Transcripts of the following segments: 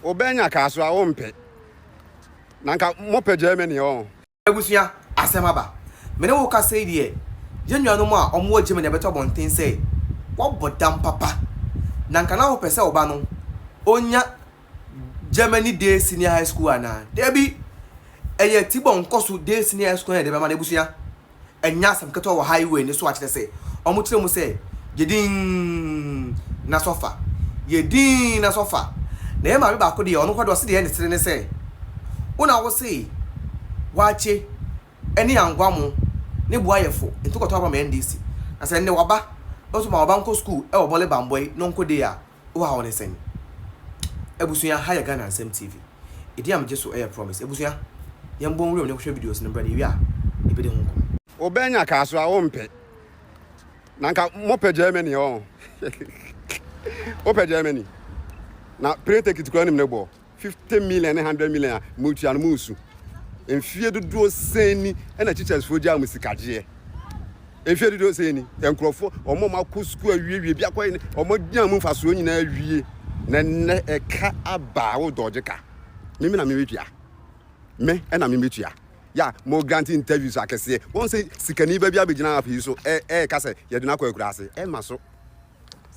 Obenya kaso a wompe. Nanka mope Germany on. Ebusua asemaba. Me ne wo ka say die. Jenuanu mu a omo Germany beto bonten say. Wo bodam papa. Nanka na wo pese oba no. Onya Germany Day Senior High School ana. Debi eye tibon koso Day Senior High School na de be ma ebusua. Enya asem keto wo highway ni so a kire say. Omo kire mu say yedin na sofa. Yedin na sofa. Na e ma be ba ko de ono kwado se de ne tere ne say. Una wo say wache eni angwamu ne buayefo entukoto aba ma NDC asa ne waba oso ma waba nko school e wo bole bamboy no nko de a wo ha woni sen ebusuya haya Ghana Nsem TV idi am je so air promise ebusuya yembo nwe ne hwe videos ne brane wi a ibede ho nko Obenya kaso a wompe. Nanka mope Germany on. Ope Germany. Na prete kitikwa nim ne bo 50 million 100 million mutu an musu. Enfie dodo seni na teachers fo dia musikaje. Enfie dodo seni enkrofo omo makusku awie bia kwa omo dia mu faso nyina awie na ne eka aba wo dojeka. Mimi na mewetua. Me na mewetua. Ya mo grant interviews akese. Won say sikani ba bia begina afi so ka say ye de na kwa akura ase. Maso.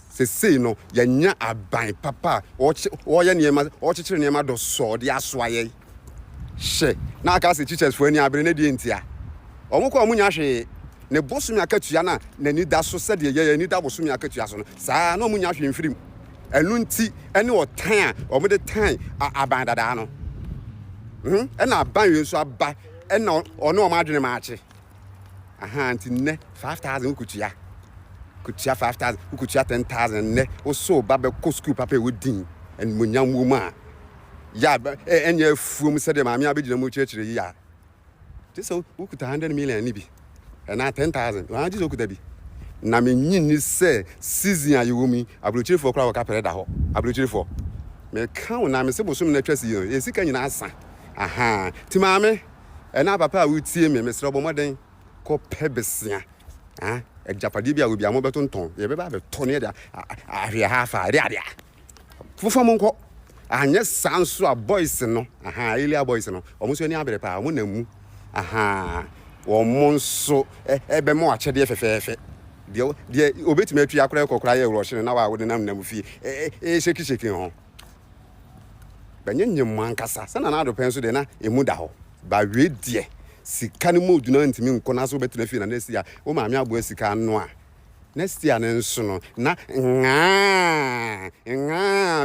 Se say no ya nya aban papa o ye niema o chichire niema do so de aso aye. She na aka se teachers fo ani abre na die ntia omo ko omunya hwe ne bosumi akatua na nani da so se de ye ni da bosumi akatua so no saa na omunya hwe mfirim enu nti ene otan a omo de tan aban dada no ena aban we so aba ena ono o ma adwene ma ache aha nti ne 5000 kutua 5000 kutua 10000 ne o so ba be ko school papa we din en munyam wo ma ya enye fuom se de maami abegina mu chechire yi ya so ukuta 100 million ni bi na 10000 wa ji okuta bi na me nyin ni se season ayewomi abrochire for kra waka pere da ho abrochire for me kan na me se bosum na twasi yo esika nyina asa aha ti maami na papa wutie me sere bomoden ko pebesia ejapade bia obi amo betonton ye be ba beto ne dia ahwe hafa dia fufo monko anya sanso a boys no elia boys no omuso ni abere pa omo namu omonso ebe mo achede fefefe de obetime atu akora kokora ye wro hye na wa wode nam fi sheki ho banyem mankasa sana na ado penso de na emu da ho ba we die sika ni modu na ntimi nkona so betena fi na next year o maami abo sika no a next year ne nso no na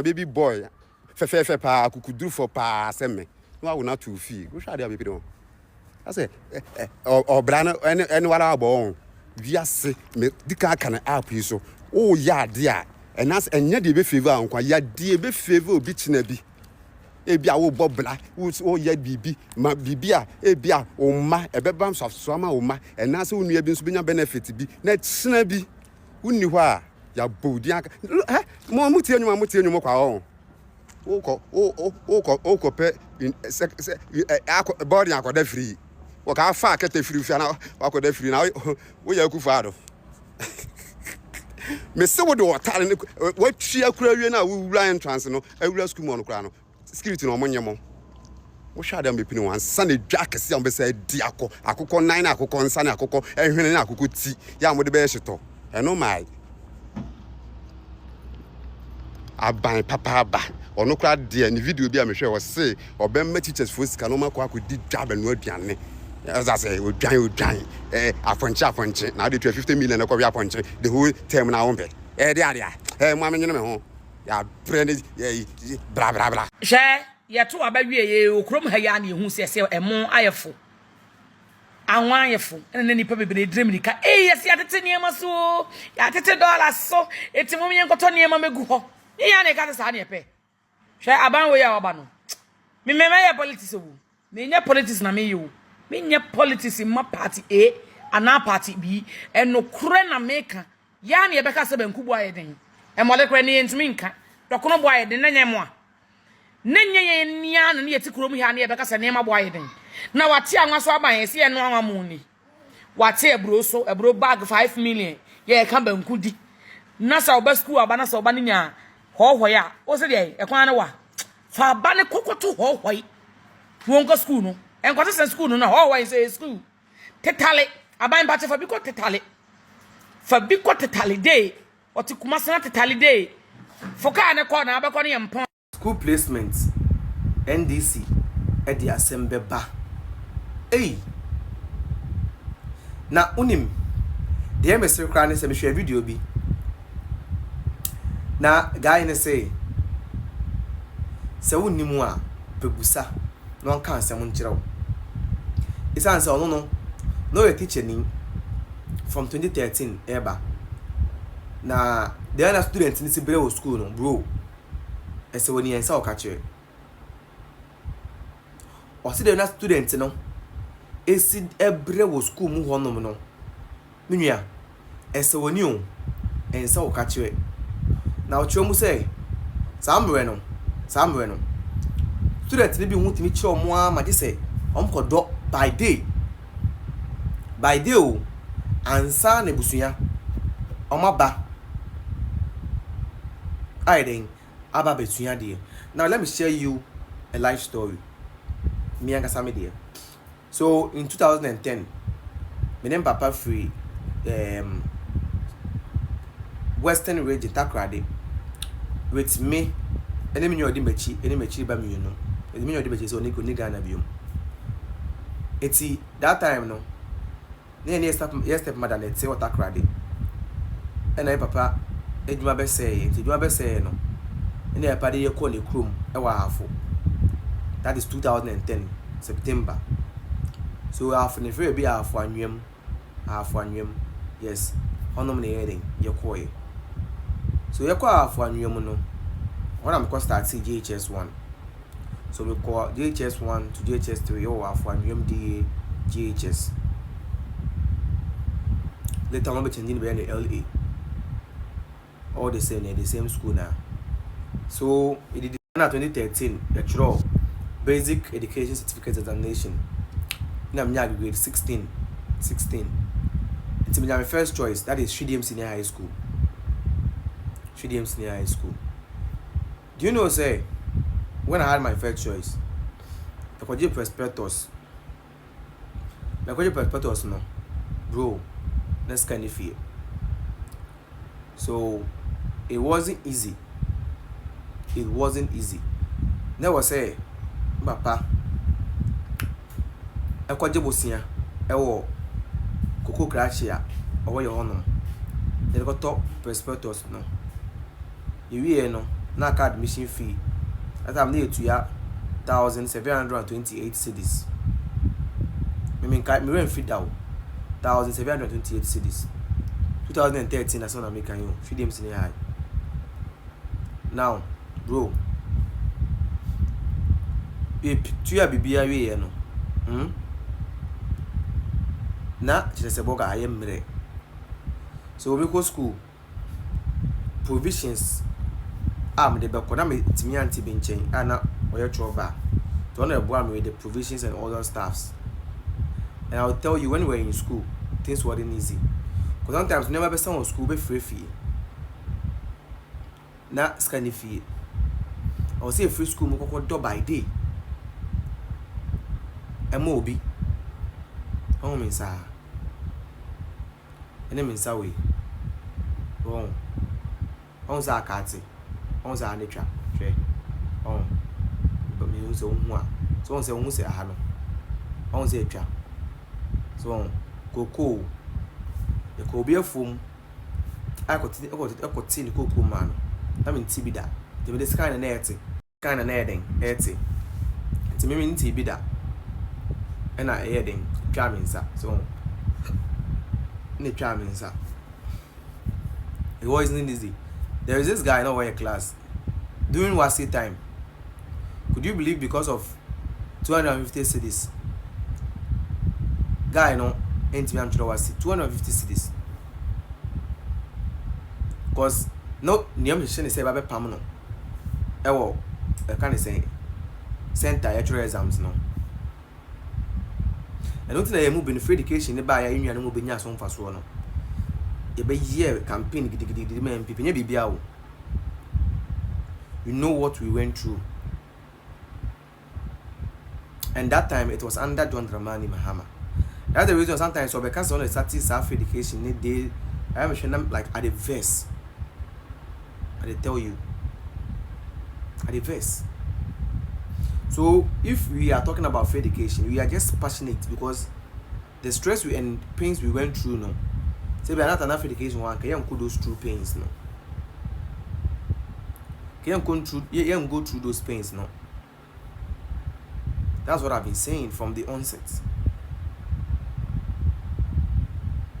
baby boy fefe pa kukuduru for pa seme no wa na to fi wo hwa de abebi do ase obra no ene wala abo wiase me dika kana app yi so o ya de a enas enye de be favor ankwa ya de be favor obi china bi ebia wo bobla wo ya bibi ma bibia ebia o ma ebeba so ma o ma enas wo nua bi nso benya benefit bi na china bi unni ho a ya bodi aka mo mutie nyuma kwa o oko pe body akoda free wo ka fa akete free fi na akoda free na wo ya kufu ado me se wo do otare ne wo twa kura wie na wo wura entrance no awura school mo no kura no security no monyemo wo hwa da mbepini wan sane dwa kese am be say di akokọ 9 akokọ nsane akokọ ehwene na akokọ ti ya mo de be hyeto eno mai aban papa aba ono kra de ni video bi a me hwe wo se obemma teachers for sika no makọ akodi dwa no aduane as I say odwan afonche na de 50 million na ko bi afonche the whole term na won be de mo amenye me ho ya brand bra she ye to abawie ye okrom ha ya na ehu se emo ayefo anwa ayefo ene nipa bebe dream nika yes ya tete niema so ya tete dollars so eti mo me nkoto niema megu ho ya na ka sa na epe she aban we ya oba no me ya politics wo me nya politics na me yo me nya politics in my party A ana party B eno kure na meka ya na ebeka se banku bo ayeden e mole kure ne ntumi nka dokono bo ayeden na nya mo a nenye ye nia na ye tikuro mu ha na ebeka se ne ma bo ayeden na wate anwa so aban ye se ye no anwa mu ni wate ebro so ebro bag 5 million ye ka banku di na sa oba school aba na sa oba nya ho ya o se de e kwan na wa fa ba ne kokoto ho hoi wonko school no enkwate sen school no ho hoi say school tetale aban ba che fa bi ko tetale day oti kumasana tetale day foka ne ko na abekọ ne yempon school placement NDC edi asembe ba na unim de me sir kra ne se me hwe video bi na guy ne say se wonimu a pebusa no kan asem nkyerɛw isan se ono no a teacher ni from 2013 eba na the other student ni sibere wo school no bro ese woni ensa o ka kire o se the other student no esi ebre wo school mu honom no menua ese woni o ensa o ka kire na o mu say sambre no student ni bi hu timi kire omo a ma de say omkodo by day o ansa na busuya omaba aiden aba besuya de. Now let me share you a life story me and Kasame there. So in 2010 my name papa free Western region Takrade with me ene me nyodi mechi ba me no ene me nyodi mechi so ni Ghana biom eti that time no ne step mother net say water crade ena papa edwuma be say no ene papa de ye call ne krom e wa hafo. That is 2010 September. So after ne free be hafo anwem yes onom ne yedin ye call ye so ye call hafo anwem no when am go start GHS 1. So we call GHS 1 to GHS 3 yo hafo anwem DA GHS. Later on, we changing to LA. All the same school now. So it did in 2013. The draw basic education certificate examination. Now I'm grade 16. It's my first choice. That is Shidiem Senior High School. Do you know, say when I had my first choice, I could get prospectus. No, bro. That's kind of fear. So it wasn't easy. Never say, Papa, I called Jabosia, Ewo, Coco Crashia, or your honor. They got top prospectus, no. You hear no, not admission fee. That I'm near to ya 1,728 cedis. I mean, me rent fit out. 1,728 cedis. 2013 that's when I'm making you feed them senior high. Now, bro, if you are BBI, no, na just a boga I am mere. So we go school provisions. The Bekonami Timi anti Binchain, Anna or your trova. Don't have one with the provisions and other staffs. And I'll tell you when we were in school, things weren't easy. Because sometimes never be some school be free fee. Not scanny fee. I will say free school moko do by day. Mobi. Home in sa. And then in sa way. Wrong. On sa kati. On sa nature. On. But me use on one. So on say on say a hano. On say a so cocoa the cobia foam I got tin the cocoa man. I mean tibida. This kind of netting. Kind of netting. It's me mean tibida. And I heading charming sir. So the charming sir. It wasn't easy. There is this guy in our class during Wasi time. Could you believe because of 250 cedis? Guy no NTP am chiro wasi 250 cedis. Cause no niam hye say ba be pam no. Ewo e kan say center actual exams no. And until I move in free education ba ya nnua no mo benya so mfaso no. Ye be year campaign gidigidi me NPP nya bibia wo. You know what we went through. And that time it was under John Dramani Mahama. That's the reason sometimes so because on the static self education they I am showing like at the verse. I tell you. At the verse. So if we are talking about free education, we are just passionate because the stress and pains we went through, no. Say we are not enough education one can go those true pains, no. Can go through those pains, no. That's what I've been saying from the onset.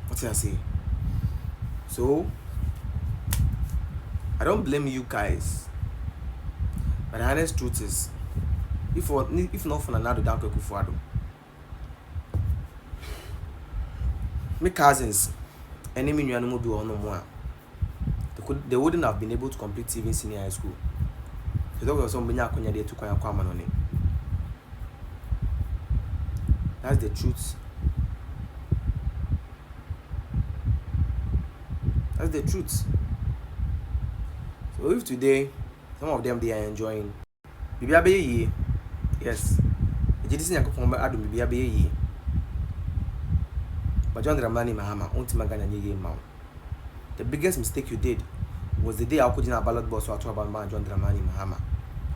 What did I say? So I don't blame you guys. But the honest truth is, if not for another dark Kufuado, my cousins, any minimum do or no more. They wouldn't have been able to complete even senior high school. So there was some Benyakonya they took on on it. That's the truth. That's the truth. So if today some of them they are enjoying Bibi yes. But John Dramani Mahama, the biggest mistake you did was the day I could in a ballot box or about John Dramani Mahama.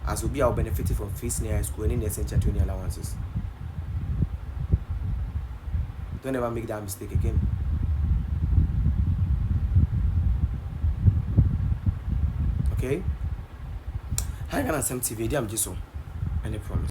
As will be our benefited from free senior high school and in the essential training allowances. Don't ever make that mistake again. Okay? How can I send TV? I'm just so. Any promise.